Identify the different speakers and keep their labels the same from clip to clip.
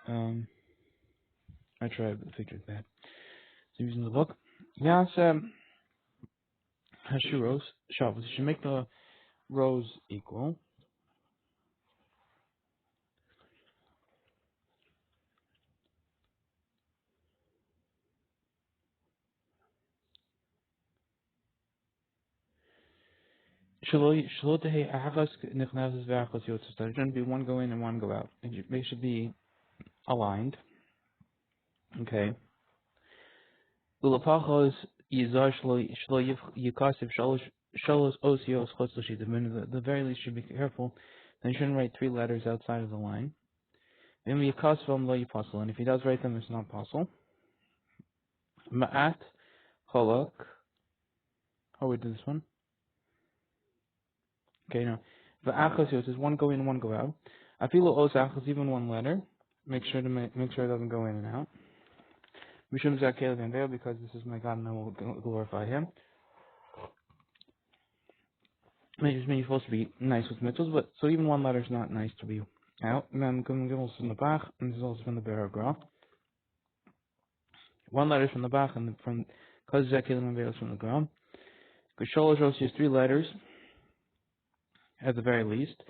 Speaker 1: I tried, but the picture's bad. So using the book. Yes, Hashuros, Shabbos. You should make the rows equal. There shouldn't be one go in and one go out. They should be aligned. Okay. The very least should be careful. Then you shouldn't write three letters outside of the line. And if he does write them, it's not possible. Ma'at cholak. How we do this one? Okay, now. V'achos yos is one go in, one go out. Afilu os achos, even one letter. Make sure it doesn't go in and out. Mishum zakelev and there, because this is my God and I will glorify Him. It just means you're supposed to be nice with mitzvahs, but so even one letter is not nice to be out. And then gimel from the bach, and this is also from the berura. One letter is from the bach, and from because zakelev and there is from the ground. Kushol shows you three letters, at the very least.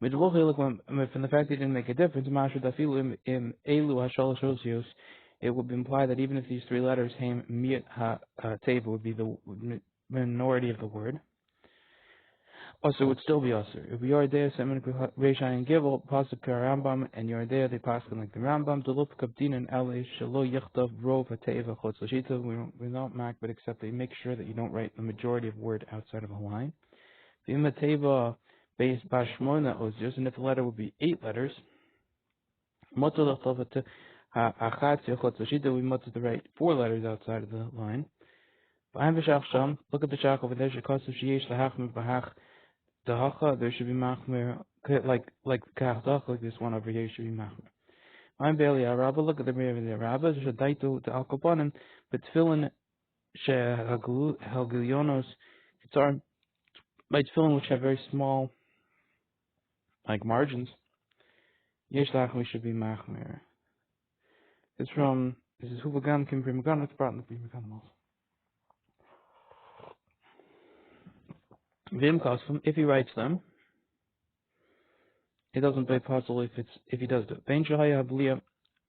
Speaker 1: From the fact that it didn't make a difference, it would imply that even if these three letters came miyat ha-teva would be the minority of the word. Also, it would still be usher. If we are there, Reisha and Gimel, Pasuk Rambam, and you are there, they pass like the Rambam. The Luf Kabdin and Elish Shalo Yichtav Rov Hateva Chotz Lashita. We don't mark, but except they make sure that you don't write the majority of word outside of a line. The Imateva based Bashmona Ozios, and if the letter would be 8 letters, Motel Lachtav Achatz Chotz Lashita, we must write 4 letters outside of the line. Look at the shach over there. Shekos of Sheyesh Lahachim Bahach. The hacha, there should be machmer, like kach dach, like this one over here should be machmer. I'm barely Araba, look at the mirror of the Araba, Shadaitu, the Alkoponim, but tefillin, she Helgilionos, it's our, by tefillin which have very small, like margins, Yesh Lachmi should be machmer. This is Hubagan, Kim Primagan, it's brought in the Primagan also. Vim Kosfum, if he writes them, it doesn't play puzzle if he does it. Ben Shahaya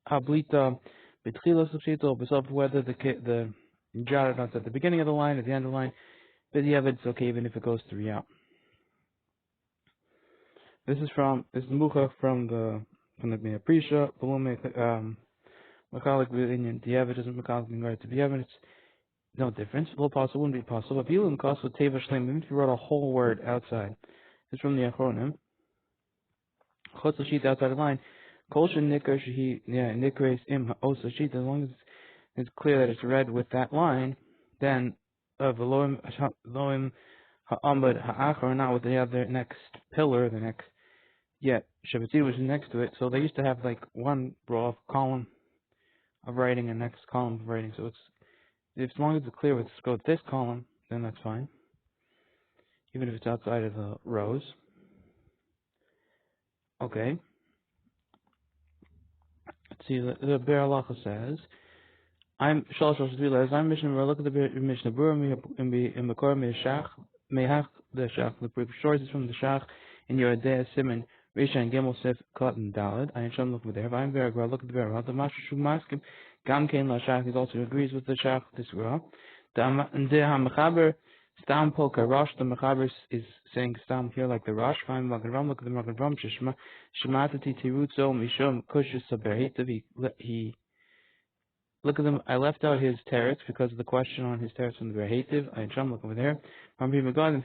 Speaker 1: Hablita Betchilas Subsito, beside whether the jotted notes at the beginning of the line, at the end of the line, but yeah, it's okay even if it goes through out. This is Mucha from the Prisha, Balume Mechalik Indian Diavid doesn't Mechalik in regard to Diavid, it's no difference. Low possible wouldn't be possible. If you cost with Teva Shleim, even if you wrote a whole word outside, it's from the Achronim. Chotz Lashit outside the line. Kolshin Nikar Shahi Nikres Im Os Lashit, as long as it's clear that it's read with that line, then Veloim Ha'amad Ha'achar, not with the other next pillar, the next yet Shabbat was next to it. So they used to have like one row of column of writing and next column of writing. So as long as it's clear with go with this column, then that's fine. Even if it's outside of the rows. Okay. Let's see, the Ber Halacha says, I'm Shalosh 3 letters. I'm Mishnah. Look at the Mishnah. Berura in Makor Meshach Mehach the Shach. The short is from the Shach in your Adeh Simon Risha and Gimel Sif Kot and Dalad. I am look with there. I'm Berura. Look at the Berura. The Master Shumaskim Gam Kain La Shach is also agrees with the Shach. This Berura. The Hamachaber Stam Polka Rosh. The Machaber is saying Stam here like the Rosh. Find Magen Ram. Look at the Magen Ram. Shematati Tirutzo Mishum Kushus Saberhitav. He look at them. I left out his teretz because of the question on his teretz from the Berhativ. I am look over there. From Primagan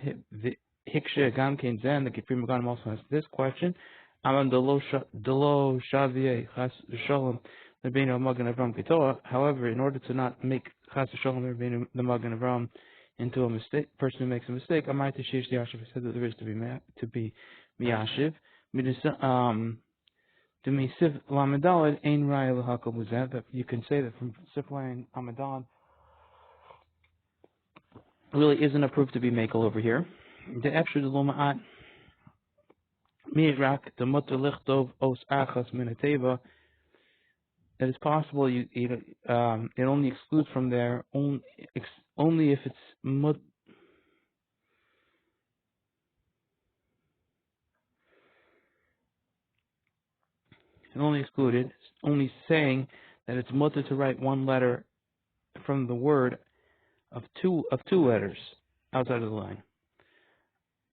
Speaker 1: Hiksha Gam Kain Zen. The Primagan also has this question. Amam Delo Shavie Chas Shalom. The Bein of Magen Avram Kitoa. However, in order to not make Chas Shalom the Magen Avram into a mistake, person who makes a mistake, I might Shish Yashiv said that there is to be Miyashiv. To me, Sif Lamadalad Ain Rai Lahakal Muzad, that you can say that from Sif Lamadalad really isn't approved to be makel over here. The Epshur the Loma'at Mirak the Mutter Lichtov Os Achas Minateva. that it's possible it only excludes from there only if it's only excluded, only saying that it's mutter to write one letter from the word of two letters outside of the line.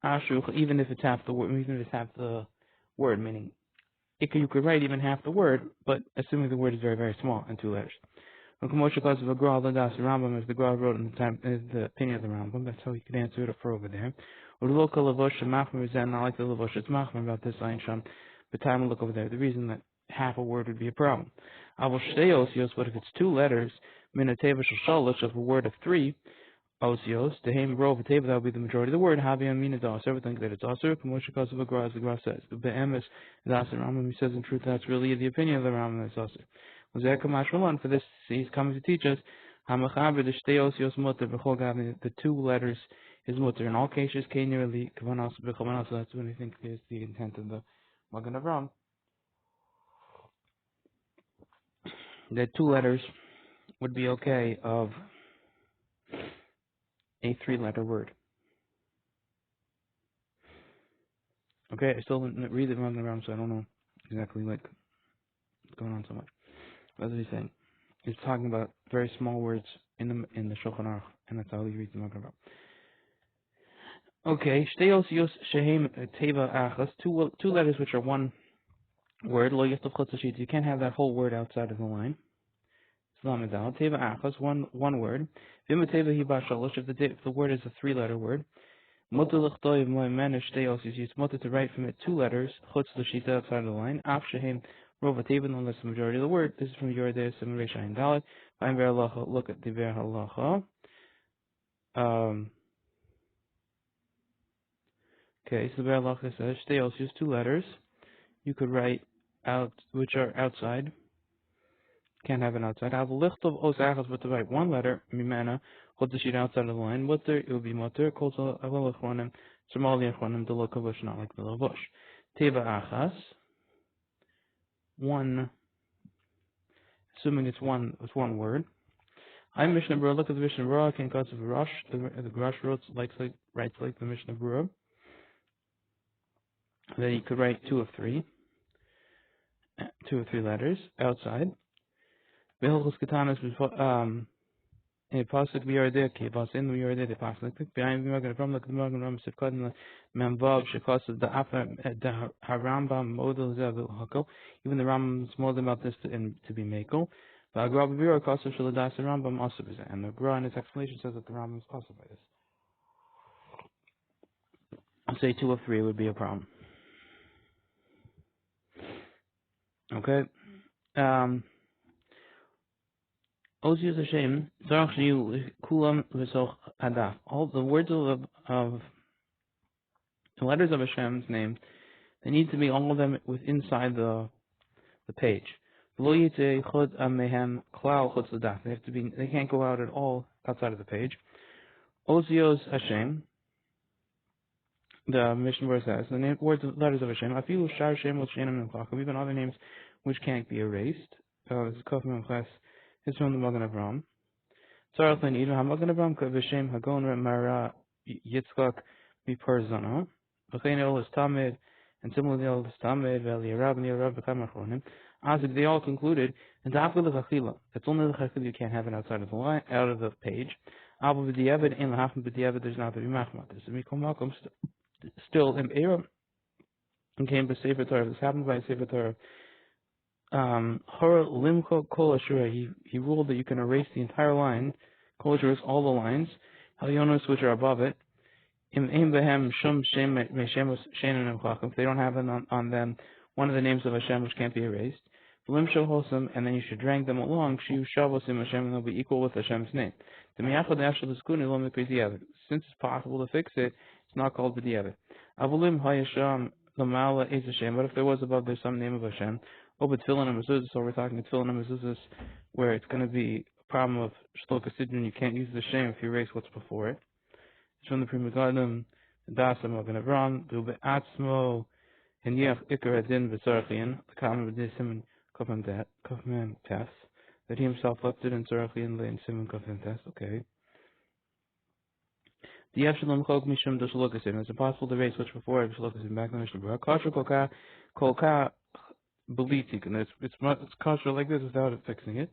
Speaker 1: Ashuch, even if it's half the word, meaning you could write even half the word, but assuming the word is very, very small and two letters. When Kamosha calls of a Gra Ladas Rambam, as the Gra wrote in the opinion of the Rambam, that's how you could answer it for over there. Or the local Lavosh Machmer is not like the Lavosh it's Machmer about this Ein Sham, but time to look over there. The reason that half a word would be a problem. Avol Shtei Osios, but if it's two letters, Minateva Shalosh of a word of three Osios, the Haim Rov Teva, that would be the majority of the word. Havi Amina Das, everything that it's also Kamosha calls of a Gra, as the Gra says. The Be'emes is Asir Rambam, he says in truth that's really the opinion of the Rambam that's also. For this, he's coming to teach us the two letters is mutter. In all cases, that's what I think is the intent of the Magen Avraham. That two letters would be okay of a three-letter word. Okay, I still didn't read the Magen Avraham, so I don't know exactly what's going on so much. What is he saying? He's talking about very small words in the Shulchan Aruch, and that's how he reads the Magen Avraham. Okay, Shteos Shehem Teva Achas, two letters which are one word. Lo Yisuf Chutzashit. You can't have that whole word outside of the line. Teva Achas, one word. Vima Teva Hiba Shalosh. If the word is a three-letter word, Mutter L'Chtoiv Mo'emene Shteos. It's mutter to write from it two letters. Chutzashit outside of the line. Af Shehem Rova Teva, unless the majority of the word. This is from Yordei Simon Reishayin Dalet. I'm Ver Halacha. Look at the Ver Halacha. Okay, so the Ver Halacha says Shteos use two letters. You could write out which are outside. Can't have an outside. I have a list of osachas, but to write one letter, mimana, hold the sheet outside of the line. Mutter, it would be mutter. Calls aval achronim, somali achronim, the lokavush, not like the lavash. Teva achas, one. Assuming it's one word. I'm Mishnah Berura. Look at the Mishnah Berura. Can cause of Rosh. The Rosh writes like the Mishnah Berura. Then you could write two or three letters outside. Behilchus Katanas in pasuk we are there. Okay, in we are there. The pasuk behind the Magen Avraham. Look at the Magen Avraham. Said Kadin Memvav Shekas the Harambam model Zavel Hakel. Even the Rambam is more about this to be makel. But Agra Berura Kasav Shaladas the Rambam also is, and the Gra in his explanation says that the Rambam is also by this. I'll say two or three would be a problem. Okay. Ozius Hashem, Zarach Shiyu, Kulam V'soch Hadaf. All the words of the letters of Hashem's name, they need to be all of them inside the page. They have to be. They can't go out at all outside of the page. Ozios Hashem, the Mishnah verse says, the words of letters of Hashem. Afilu Shar Shem L'Shenim Nemchachim. Even other names which can't be erased. This is Kofim class. It's from the Magen Avraham. Tzarech L'Nid HaMagen Avraham K'V'Shem Hagon Mara Yitzchak Miparzano. V'chein El is Tamid, and similarly El is Tamid V'Eliyarab and Eliyarab B'Cham Achronim. As they all concluded, and Dafka L'Chachila. It's only L'Chachila you can't have it outside of the line, out of the page. Abu B'Diavad in L'Hafim B'Diavad. There's not to be Machmat. This is Mikom Malcolm still in Eira and came to Sefer Torah. This happened by Sefer Torah. Limko Kol Ashura, he ruled that you can erase the entire line, Kol Ashura, all the lines, Halyonos which are above it. If they don't have it on them, one of the names of Hashem which can't be erased. And then you should drag them along, Shiu Shavosim Hashem, and they'll be equal with Hashem's name. Since it's possible to fix it, it's not called B'diavad. Avolim Hayasham Lamala is Hashem, but if there was above there some name of Hashem, so we're talking Tefillin and Mezuzahs, where it's going to be a problem of Shloka Sidron. You can't use the Shem if you erase what's before it. It's from the Pri Megadim, the Dasa Magen Avraham, Dube Atzmo, and Yech Ikar Adin V'Tzarchian, the Kalam B'Disim Kafman Test, that he himself left it in Zarachi and Lane Simon Kafman Test. Okay. The Yevshalom Chok Mishum Doshalukasim. It's impossible to raise which before Doshalukasim back in the Mishnah. Kosher Kolka Belitik, and it's kosher like this without it fixing it.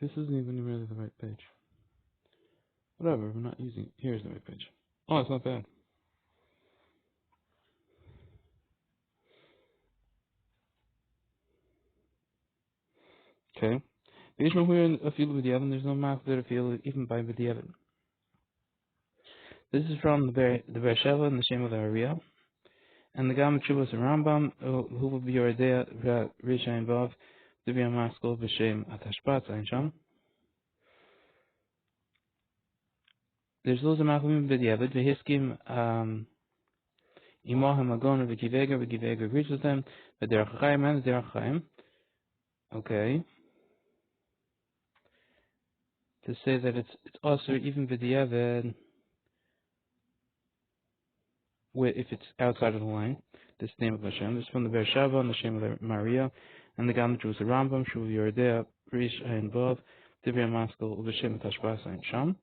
Speaker 1: This isn't even really the right page. Whatever, we're not using it. Here's the right page. Oh, it's not bad. Okay. There's no here in a field with the oven. There's no mouth there to feel even by the oven. This is from the Beersheba and the Shem of the Ariel. And the Gam Chubas and Rambam, who will be your idea, Risha and Vav, to be a maskell, Vishem, Atashpat, Ein Sham. There's those of Machumim B'diavad, V'hiskim, Imahim Agon, V'givega agrees with them, but Derech Chaim and Derech Chaim. Okay. To say that it's also even B'diavad, if it's outside of the line, this name of Hashem. This is from the Beersheba and the Shem of the Maria, and the Gam Chubas and Rambam, Shuv Yordea, Risha and Vav, to be a maskell, Vishem, Atashpat, Ein Sham.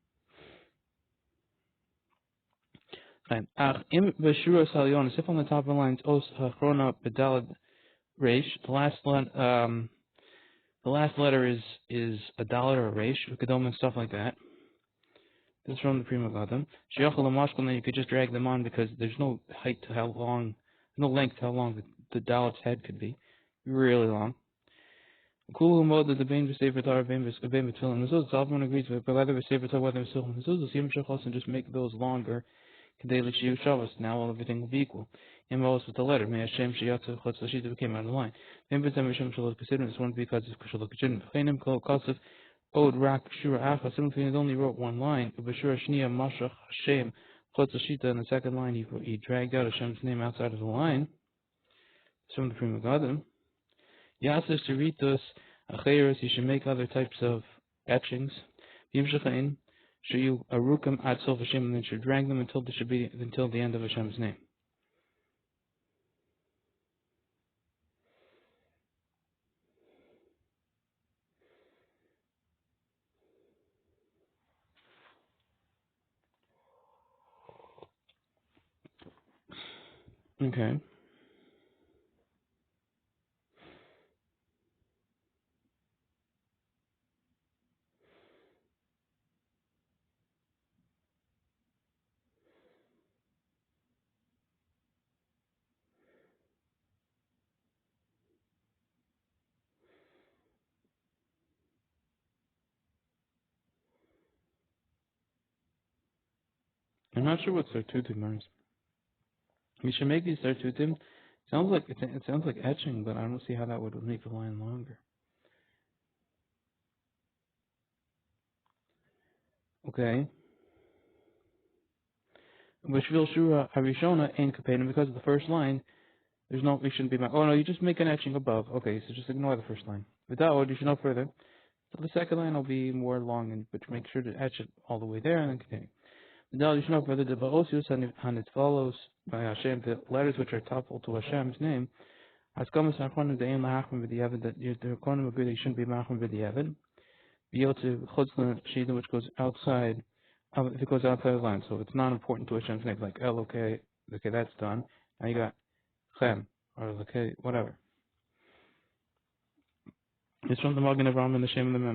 Speaker 1: Im berura salyonis. If on the top of the line it's os hachrona bedalad reish, the last letter is a dalad or a reish, ukadom and stuff like that. This is from the Prima Gadam. Shiachal amashkal, then you could just drag them on because there's no height to how long, no length to how long the dalad's head could be. Really long. Kulu mode the bein v'sefer tar bein v'tefillin. This is Salomon agrees with, but whether v'sefer tar whether v'silchim. This is the same shachos and just make those longer. Now all everything will be equal. Involves with the letter. May Hashem Shiyatsu Chutz Lashita came out of the line. Then B'Tem Hashem Shalot Kasidim. This one because of Shalot Kasidim. V'Cheinim Kol Kasif Od Rak Shura Acha. Simultaneously only wrote one line. B'Shura Shniya Mashach Hashem Chutz Lashita. In the second line he dragged out Hashem's name outside of the line. It's from the Prima Gadim. Yasis Teritos Acheros. You should make other types of etchings. Yimshachain. Should you arukam ad sof Hashem, and then should drag them until the end of Hashem's name. Okay. I'm not sure what Sartutim is. We should make these Sartutim. It sounds like etching, but I don't see how that would make the line longer. Okay. B'shvil Shura Harishona Ein Kapedim, because of the first line, we shouldn't be. Oh no, you just make an etching above. Okay, so just ignore the first line. Without, you should know further. So the second line will be more long, but make sure to etch it all the way there and then continue. Now you should know further the Ba'osius and it follows by Hashem, the letters which are toppled to Hashem's name. As comes Hachonim De'im Lahachim B'Diavad, that the Hachonim agree that you shouldn't be Machim B'Diavad. B'Yotu Chutzlan Shida, which goes outside, if it goes outside the line, so it's not important to Hashem's name, like El, okay, that's done. Now you got Chem, or okay, whatever. It's from the Magen Avraham and the Shem of the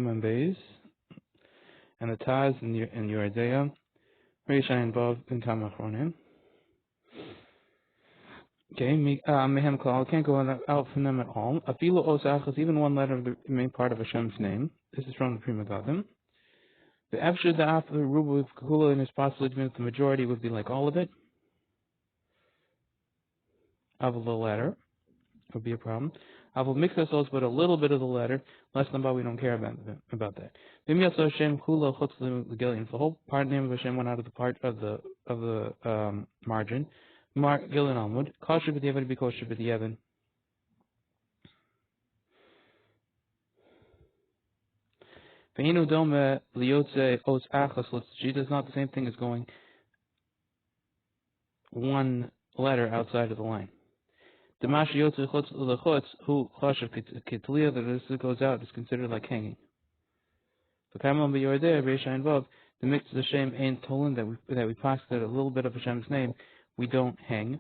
Speaker 1: Membeis, and the Taz and your Yordea, Reisha and Vav and Kamachronim. Okay, Mehem Klal, can't go out from them at all. Afilo Osachas, even one letter of the main part of Hashem's name. This is from the Prima Gadim. The Afshir the Af the Rubu of Kahula, and his possibility means the majority would be like all of it. Of the letter would be a problem. I will mix ourselves with a little bit of the letter, less than we don't care about that. The whole part name of Hashem went out of the part of the margin. Mar Gilin Almud. Kosher b'diavad be kosher b'diavad. Ve'inu dome liyotze os achas l'tzjid is not the same thing as going one letter outside of the line. The mash yotze chutz lechutz who chashav kitliya that this goes out is considered like hanging. The kamal b'yordeh reishayin vav the mix of the shem ain't tolan that we pass that a little bit of Hashem's name we don't hang.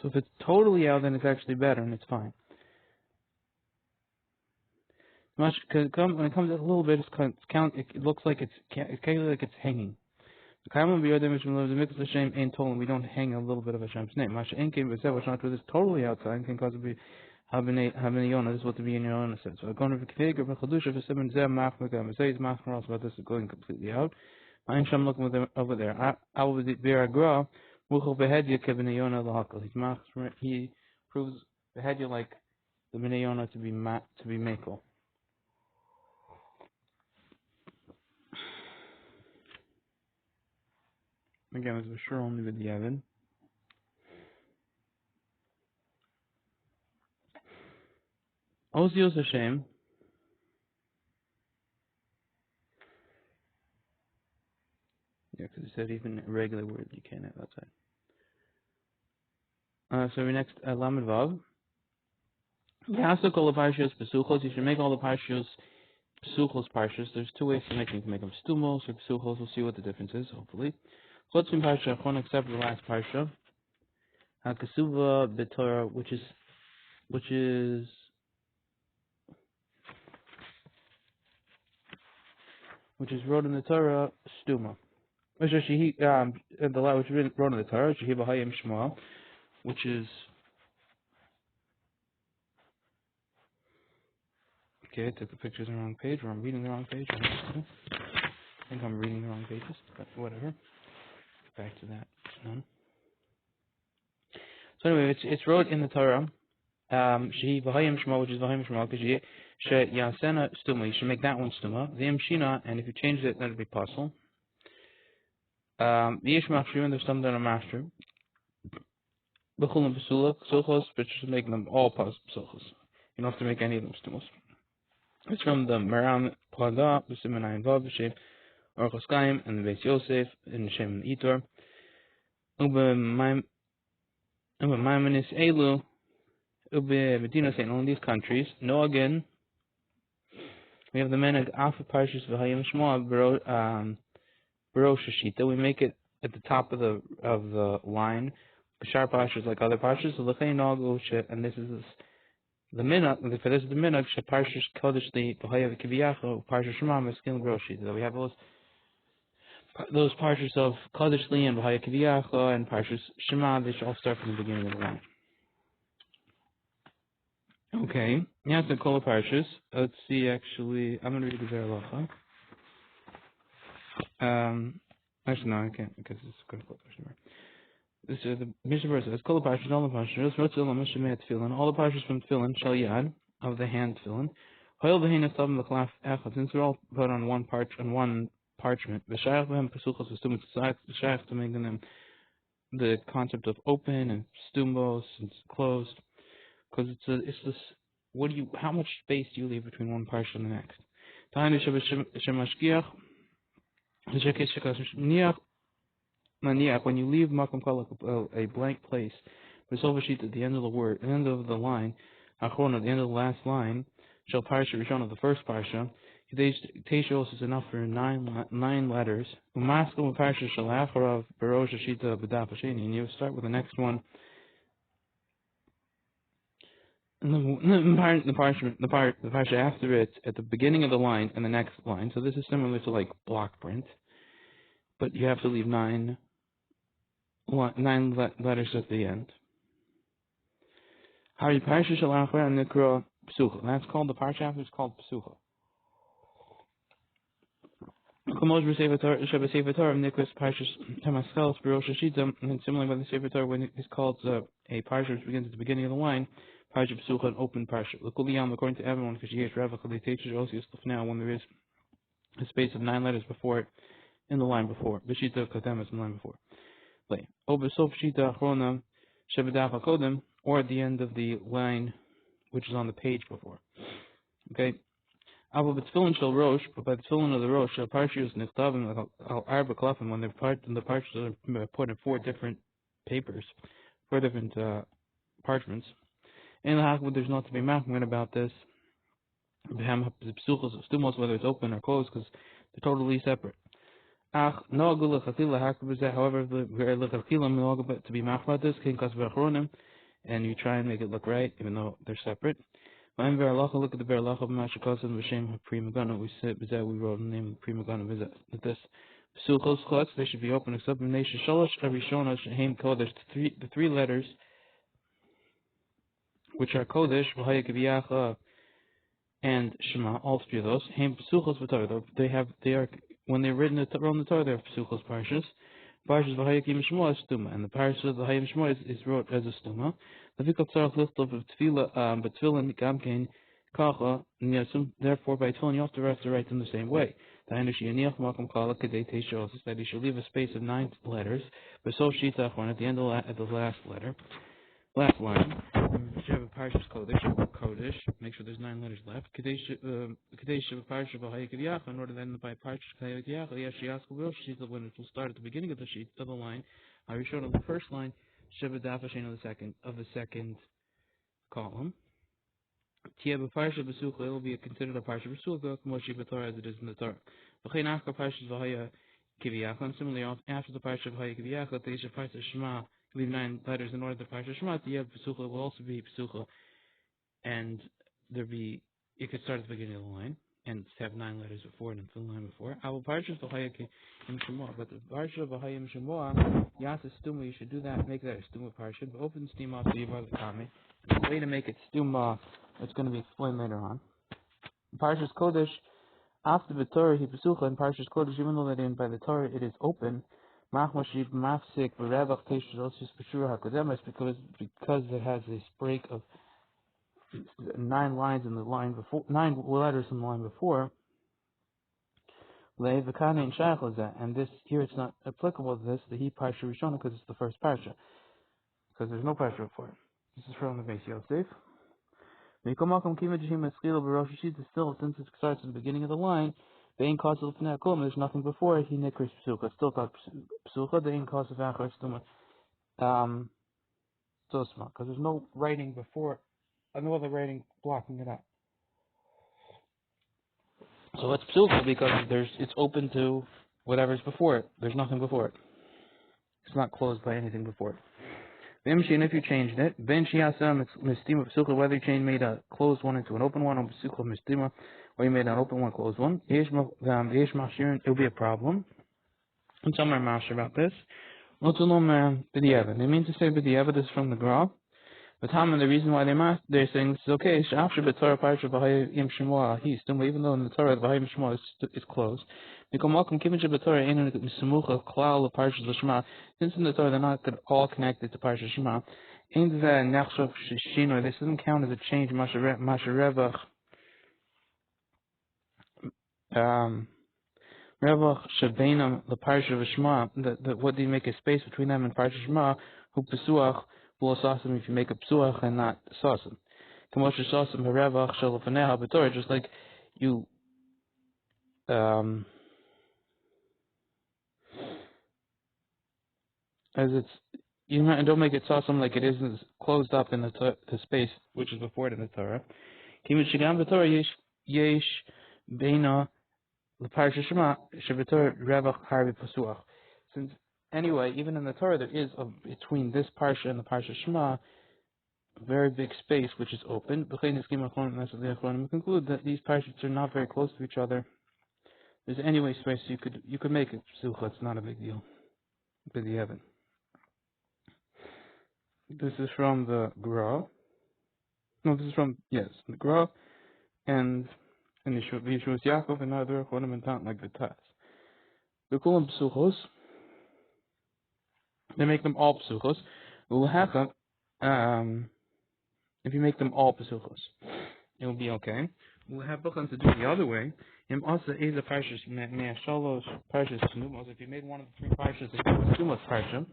Speaker 1: So if it's totally out, then it's actually better and it's fine. When it comes out a little bit, it looks like it's kind of like it's hanging. The kaimon b'yodem is the mix of Hashem ain't told we don't hang a little bit of Hashem's name. Masha ain't was not true. This totally outside can cause it to be having yona. This is what the yona says. So going to configure b'chadusha for seven zeh machmekam. Say it's machmer about this is going completely out. I'm looking with them over there. I will be beragra. Muchel behedya kebnei yona lahakol. He proves behedya like the bnei yona to be makel. Again, it's for sure only with the Yavin. Ozios Hashem. Yeah, because it said even a regular word you can't have outside. So we next Lamed Vav. Yasuk all the parshas pesuchos. You should make all the parshas pesuchos parshas. There's two ways to make them. You can make them stumos or pesuchos. We'll see what the difference is. Hopefully. Chutz min parsha achron, except for the last parsha. Hakasuva b'Torah, which is wrote in the Torah stuma. Which is wrote in the Torah, Shehi B'Hayim Shema, which is okay. I took the pictures on the wrong page, or I'm reading the wrong page. I think I'm reading the wrong pages, but whatever. Back to that. So anyway, it's wrote in the Torah. Shehi B'Hayim Shema, which is B'Hayim Shema, because Yasena stuma. You should make that one stuma. The Mshina, and if you change it, then it'll be possible. Yesh machshurim, there's some that are master. B'chulim b'sulach, psuchos, but you should make them all psuchos. You don't have to make any of them stumos. It's from the Maram Plada, b'simen vav, b'shem Orchos Chaim, and the Beis Yosef, in the Shem Itor. Ube Maimonis Elu, Ube Medina Saint, all these countries. No again. We have the Menag Alpha Parshas V'Hayim Shema, Berura Shita. We make it at the top of the line. B'shar parshas like other parshas. So l'chein nagu and this is the minhag. For this is the minhag. She parshas kodesh li b'hayav kiviyacho parshas shema meskin Berura Shita. So we have those parshas of kodesh li and b'hayav kiviyacho and parshas shema. They should all start from the beginning of the line. Okay. Now to call the parshas. Let's see. Actually, I'm going to read the Zerah Actually, no, I can't because it's going to close. This is the Mishnah verse. It's called the parshas. All the parshas. All the parshas from tefillin shall yad of the hand tefillin. Since they're all put on one parchment. The shayach behem pesuchos v'stumos. The shayach to make them the concept of open and stumbos and closed, because it's this. How much space do you leave between one parsha and the next? When you leave makom kol, a blank place, at the end of the end of the line, achron at the end of the last line, shall parsha rishon of the first parsha. Teishos is enough for nine letters. Umaskel parsha shalacharav berosh shita b'daf hasheni, and you start with the next one. And the parsha after it at the beginning of the line and the next line. So this is similar to like block print, but you have to leave nine letters at the end. Hari parsha shalachar and nikra psucha. That's called the parsha after. It's called psucha. Kamosh b'Sefer Torah, Shabbat Sefer Torah, Nicholas Parshas Tamaskal, Spirosh Shita, and similarly by the Sefer Torah when it's called a parsha which begins at the beginning of the line, Parsha Psucha, an open parsha. L'kuliyam, according to everyone, because Yesh Ravach L'Teitch Osius now when there is a space of 9 letters before it in the line before. B'Shita Katemas in the line before. Lay. O B'Sof Shita Achrona Shabbat HaKodim, or at the end of the line which is on the page before. Okay. Avo b'tefillin shel rosh, but by the tefillin of the rosh, shel parshiyos nichtavim al arba klafim, when the parshas are put in 4 different papers, 4 different parchments. In the hakbud, there's not to be machmir about this. B'hem psuchos stumos, whether it's open or closed, because they're totally separate. Ach no agul lechatila hakbud zeh. However, lechatila to be machmir about this, kinkas v'achronim, and you try and make it look right, even though they're separate. When berura, look at the berura of Mashakasan v'shem Pri Magana. We wrote the name of the Pri Magana. With this, Psuchos chutz, they should be open except in Nation Shalosh Arishona Shehem Kodesh. The 3 letters which are Kodesh, V'Haya Kiviyacha, and Shema. All 3 of those. Hem Psuchos v'Torah. They are when they're written on the Torah. They are Psuchos parshas. Parshas V'Haya Kim Shema is Stuma, and the parshas of V'Haya Shema is wrote as a Stuma. Therefore, by tefillin, you have to write them the same way. That he should leave a space of 9 letters, but so shita at the end of the last line. Parshas Kodesh, make sure there's 9 letters left. In order then by Parshas when it will start at the beginning of the sheet of the line, I will show on the first line. Shabbat of the second column. Tia b'parsha b'sucha, it will be considered a parsha b'sucha, k'moshi b'torah as it is in the Torah. V'chein achar parshas v'haya kiviyacha, and similarly after the parsha v'haya kiviyacha, teisha parsha shema, leave 9 letters in order to parsha shema. Tia b'sucha will also be b'sucha, and it could start at the beginning of the line and have 9 letters before it and fill the line before. I will parshas v'haya Shema, but the parsha v'haya Shema, yasa stuma, you should do that, make that a stuma parsha, but open steam off the yivar l'kami. The way to make it stuma, it's going to be explained later on. Parshas Kodesh, after the Torah, he pesucha, and Parshas Kodesh, even though that by the Torah it is open, machmashib mafsik v'revach teishes osis b'shura hakodemes, because it has this break of 9 lines in the line before, 9 letters in the line before. And this here it's not applicable to this, the he parsha rishona, because it's the first parsha, because there's no parsha before it. This is from the Beis Yosef. Still, since it starts at the beginning of the line, the ain cause of there's nothing before it. He nikris psucha. It's still called psucha. The ain cause of achar stuma tosma, because there's no writing before, no other writing blocking it out. So it's psucha because it's open to whatever's before it. There's nothing before it. It's not closed by anything before it. And if you changed it, whether you made a closed one into an open one, or you made an open one, closed one, it will be a problem. And some are master about this. They mean to say b'diavad is from the Gra. But the reason why they're saying this is okay, even though in the Torah the V'hayim Shema is closed. Since in the Torah they're not all connected to Parsha Shema, this doesn't count as a change. Revach Shabeinam the Parsha Shema, that what do you make a space between them and Parsha Shema? Who pesuach will sasim if you make a pesuach and not sasim. Kamosha sasim harevach shalafaneha b'torah, just like you as it's you don't make it sasim like it is closed up in the space which is before it in the Torah. Kimut shigam b'torah yesh beina l'parsha Shema shebetorah revach harvi pesuach. Since anyway, even in the Torah, there is between this parsha and the parsha Shema a very big space which is open. We conclude that these parshas are not very close to each other. There's anyway space you could make it psucha. It's not a big deal. But you haven't. This is from the Gra. No, this is from the Gra and Yeshua's Yaakov and other Chonim and Tant like the Tas. Bekulam psuchos. They make them all psuchos. Ulehacha, if you make them all psuchos, it will be okay. We'll have Buchan to do it the other way. Him also is a parshas me'ashalosh parshas snumos. If you made one of the three parshas, the snumos parsha,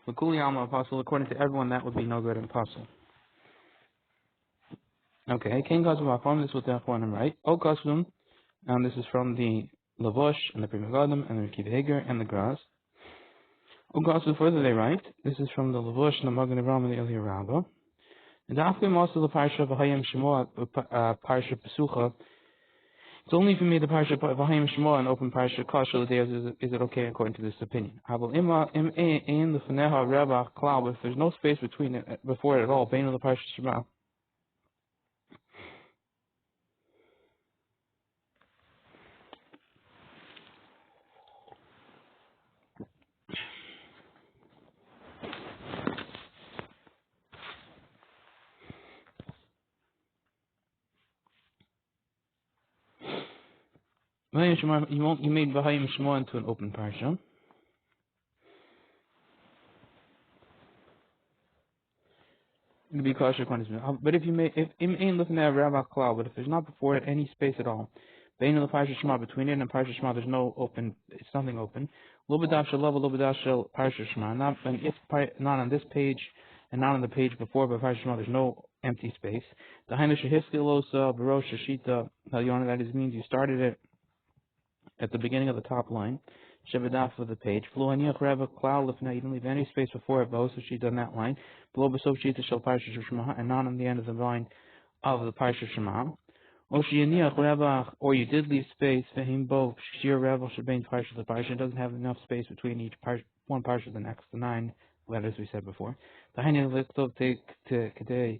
Speaker 1: l'kuli alma apostle. According to everyone, that would be no good and apostle. Okay, King Gazum Afam. This is what the Achronim write. O Gazum, and this is from the Lavosh and the Prima Gadim and the Rekiv Hager and the Graz. O Gazum, further they write. This is from the Lavosh and the Magen Avraham and the Eliyah Rabbah. And after also the parsha of V'hayim Shemot, parsha Pesucha. It's only if you made the parsha of V'hayim Shemot and open parsha Kashal is it okay according to this opinion? If there's no space between it before it at all, Bein the parsha Shema. You made V'hayim Shemot into an open parsha. It'd be kosher according to. But if you make but if there's not before it any space at all, Bein the parsha Shema, between it and parsha Shema, there's no open. It's nothing open. Lubadav shel lava, lubadav shel parsha Shema. Not on this page and not on the page before, but parsha Shema, there's no empty space. The hainu shehiskilosa barosh shita. That is means you started it at the beginning of the top line. Shebedaf of the page. Below Haniach Reva Klal Lifna, you don't leave any space before it, but so she's on that line. Below Besov Shita Shel Parsha Shema, and not on the end of the line of the Parsha Shema. Oshiyaniach Reva, or you did leave space, Vahim Bo, Shir Reva Shebain Parsha the Parsha, it doesn't have enough space between each one Parsha the next, the 9 letters we said before. The Hainu Lichtov Take to Kedei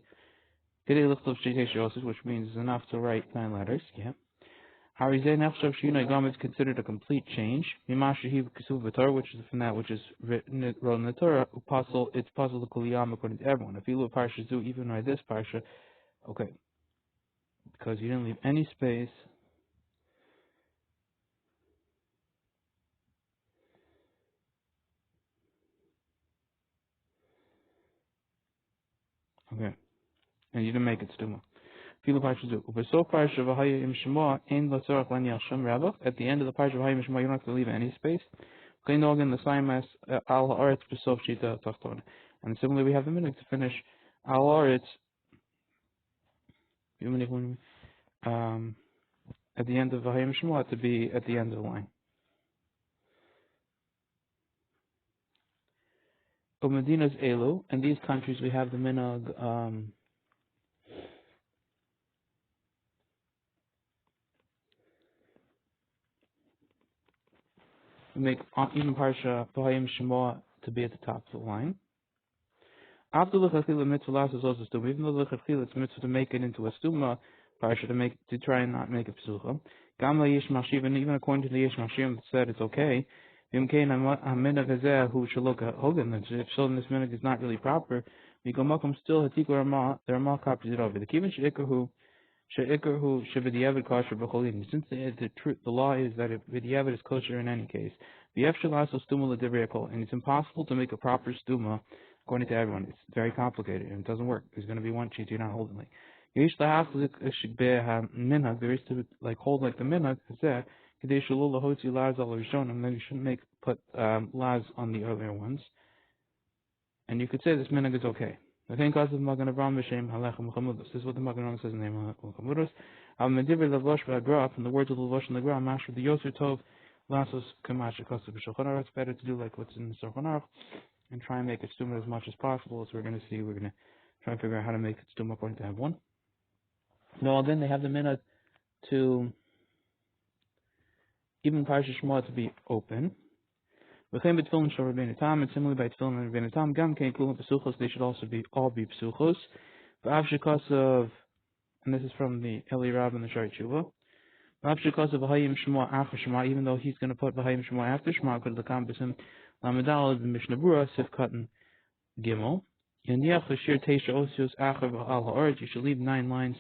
Speaker 1: Lichtov Shitei Shosis, which means enough to write 9 letters, yeah. Harizeh Nechshav Shina Gam is considered a complete change. Mimashahiv Kisuv V'Torah, which is from that which is written in the Torah, it's possible to Kuliyam according to everyone. If you look at Parsha Zu, even by this Parsha, okay, because you didn't leave any space. Okay, and you didn't make it Stuma. At the end of the parsha of V'hayim Shema, at the end of the parsha of V'hayim Shema, you don't have to leave any space. And similarly, we have the minute to finish al aretz at the end of V'hayim Shema to be at the end of the line. Medina's Elu, and these countries we have the minhag. We make even parsha V'hayim Shema to be at the top of the line. After the lechatchila mitzvah last is also stuma. Even though the lechatchila it's mitzvah to make it into a stuma parsha to try and not make a psucha. Gam la yesh mashiv, and even according to the yesh mashiv that said it's okay. If so, this minhag is not really proper. We go makom still hatikul ramah. The ramah copies it over. The kivin she'ikru shebediavad kosher b'cholin. Since the law is that bediavad is kosher in any case. V'yefshel also stuma l'divrei, and it's impossible to make a proper stuma according to everyone. It's very complicated and it doesn't work. There's going to be one sheet you're not holding like. There is to like hold like the minhag that. And then you shouldn't put las on the earlier ones. And you could say this minhag is okay. I think because of Magen Avraham B'Shem Halachem Chamudus. This is what the Magen Avraham says in the name of Chamudus. From the words of the Lavosh and the Gra, Master the Yosef Tov Lasos Kamash Kosev B'Shulchan Aruch. It's better to do like what's in the Shulchan Aruch and try and make it stuma as much as possible. As we're going to see, we're going to try and figure out how to make it stuma according to have one. No, then they have the minhag to even Parsha Shema to be open. And similarly by Tefillin and Rabbeinu Tam, Gam Kein Kulam Pesuchos, they should also all be Pesuchos. And this is from the Eli Rab and the Shari Tshuva. V'hayim Shema after Shema, even though he's going to put V'hayim Shema after Shema, could the Kambasim Lamadal the Mishnah Berura Sif Katan Gimel. Yaniach Lashir Teisha Osios Acher V'al Ha'aretz. You should leave 9 lines.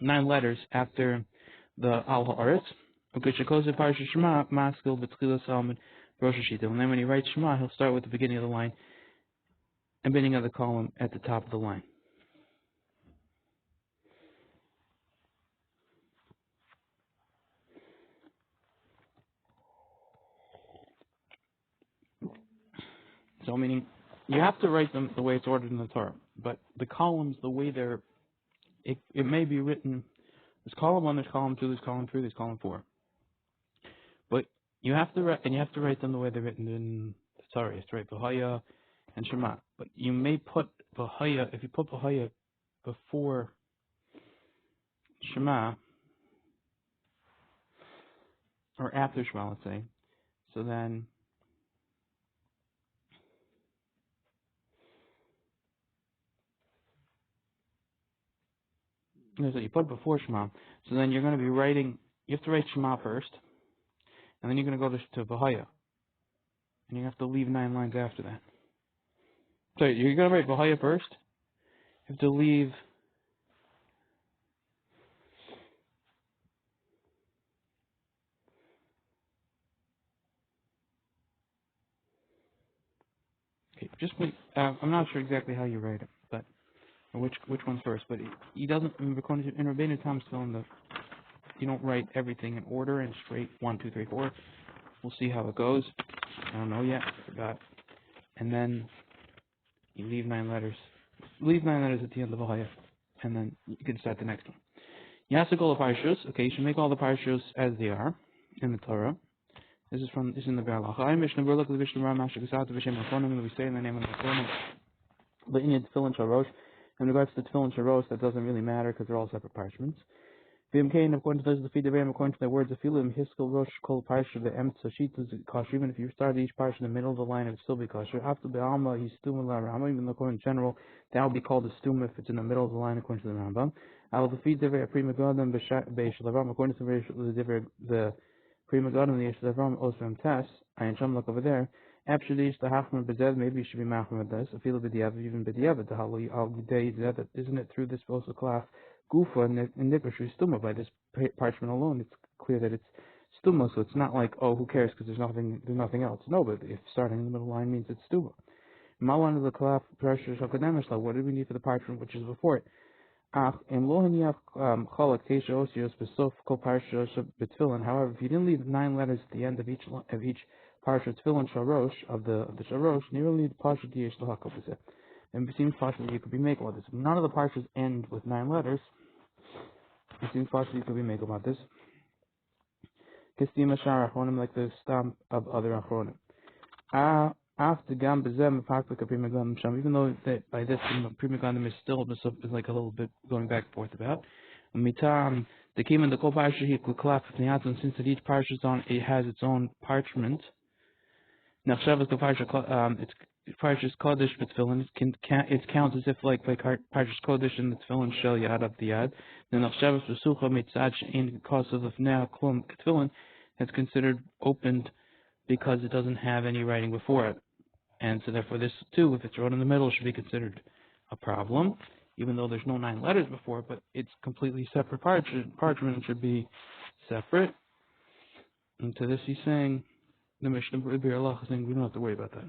Speaker 1: 9 letters after the Al Haaretz. Okay, Shekoze Parsha Shema, Maskil B'Tchilas Almid Rosh Hashita. And then when he writes Shema, he'll start with the beginning of the line and beginning of the column at the top of the line. So, meaning, you have to write them the way it's ordered in the Torah, but the columns, the way they're, it may be written, there's column 1, there's column 2, there's column 3, there's column 4. But you have to write, and you have to write them the way they're written in the Torah, it's right, V'haya and Shema. But you may put V'haya, if you put V'haya before Shema, or after Shema, let's say, so then, so you put it before Shema, so then you're going to be writing, you have to write Shema first, and then you're going to go to V'haya, and you have to leave 9 lines after that. So you're going to write V'haya first, you have to leave, okay, just wait, I'm not sure exactly how you write it, but, or which one's first, but he doesn't, in Rabbeinu Tam's film, you don't write everything in order and straight 1, 2, 3, 4. We'll see how it goes. I don't know yet. I forgot. And then you leave 9 letters. Leave 9 letters at the end of the V'haya, and then you can start the next one. You have to go to parshas. Okay, you should make all the parshas as they are in the Torah. This is in the berura. I mishna berura the mishna masha gesat v'shem achonim, and we say in the name of the Shlomo. But in tefillin sharosh, in regards to tefillin sharosh, that doesn't really matter because they're all separate parchments. V'imkein, according to the feed of according to the words of Philim, Hiskal Rosh Kol Parsha the Emt Sashit is kosher. Even if you start each parsha in the middle of the line, it would still be kosher. After the Alma, he's stuma la Rama. Even though in general, that would be called a stuma if it's in the middle of the line, according to the Rambam. Al the feed of Prima Godam Beishalavram, according to the Prima Godam the Yeshalavram Osram Tes. I am look over there. Actually, the Hachman Bezed, maybe you should be machman with this. I feel b'diavad, even b'diavad. The Hali al Gidei, isn't it through this also class? Gufa and Nikoshu stuma. By this parchment alone, it's clear that it's stuma. So it's not like, oh, who cares because there's nothing else. No, but if starting in the middle line means it's stuma. Malan of the kalaf pressure shakademisla. What do we need for the parchment which is before it? However, if you didn't leave 9 letters at the end of each parsha tefillin sharosh of the sharosh, nearly the parsha diyesh lahakol b'zeh. And it seems possible that you could be making about this. None of the parshas end with 9 letters. It seems possible you could be making about this. Kistim ashar achronim, like the stamp of other achronim. After gam bezem faklik prima gam sham, even though that by this prima gam is still is like a little bit going back and forth about. Mitam the kim and the kol parsha he klaf and since each parsha is on, it has its own parchment. Nachshavas the parsha it's Parshas Kodesh b'Tefillin, it counts as if like Parshas Kodesh and the Tefillin shel yad up the yad. Then Nachshavas v'sucha mitzad she'in kosav of now klum Tefillin, it's considered opened because it doesn't have any writing before it, and so therefore this too, if it's wrote in the middle, should be considered a problem, even though there's no 9 letters before it, but it's completely separate parchment should be separate. And to this he's saying, the Mishnah Berurah is saying we don't have to worry about that.